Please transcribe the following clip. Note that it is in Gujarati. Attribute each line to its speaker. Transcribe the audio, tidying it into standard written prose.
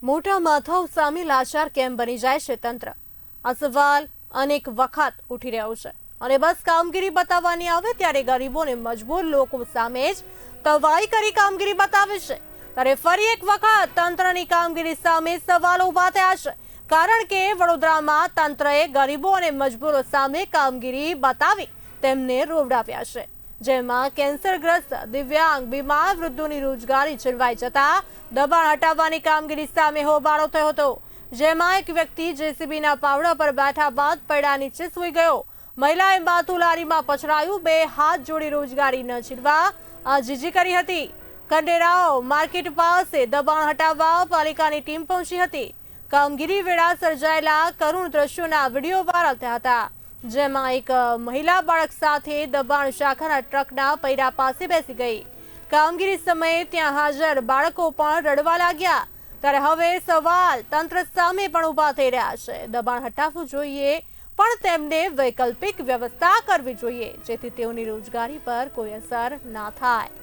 Speaker 1: મોટા માથાઓ સામે લાચાર કેમ બની જાય છે તંત્ર? આ સવાલ અનેક વખત ઉઠી રહ્યો છે અને બસ કામગીરી બતાવવાની આવે ત્યારે ગરીબોને મજબૂર લોકો સામે જ તવાઈ કરી કામગીરી બતાવે છે। ત્યારે ફરી એક વખત તંત્રની કામગીરી સામે સવાલો ઉભા થયા છે, કારણ કે વડોદરામાં તંત્રએ ગરીબો અને મજબૂરો સામે કામગીરી બતાવી તેમને રોવડાવ્યા છે, જેમાં કેન્સરગ્રસ્ત, દિવ્યાંગ, બીમાર વૃદ્ધોની રોજગારી છીનવાઈ જતા દબાણ હટાવવાની કામગીરી સામે હોબાળો થયો હતો, જેમાં એક વ્યક્તિ જેસીબીના પાવડા પર બેઠા બાદ પૈડા નીચે સૂઈ ગયો। મહિલાએ માથું લારીમાં પછડાયું, બે હાથ જોડી રોજગારી ન છીનવા આજીજી કરી હતી। ખંડેરાવ માર્કેટ પાસે દબાણ હટાવવા પાલિકાની ટીમ પહોંચી હતી। કામગીરી વેળા સર્જાયેલા કરુણ દ્રશ્યોના વિડીયો વાયરલ થયા હતા, જેમાં એક મહિલા બાળક સાથે દબાણ શાખાના ટ્રકના પૈડા પાસે બેસી ગઈ। કામગીરી સમયે ત્યાં હાજર બાળકો પણ રડવા લાગ્યા। ત્યારે હવે સવાલ તંત્ર સામે પણ ઉભા થઈ રહ્યા છે। દબાણ હટાવવું જોઈએ, પણ તેમને વૈકલ્પિક વ્યવસ્થા કરવી જોઈએ, જેથી તેઓની રોજગારી પર કોઈ અસર ના થાય।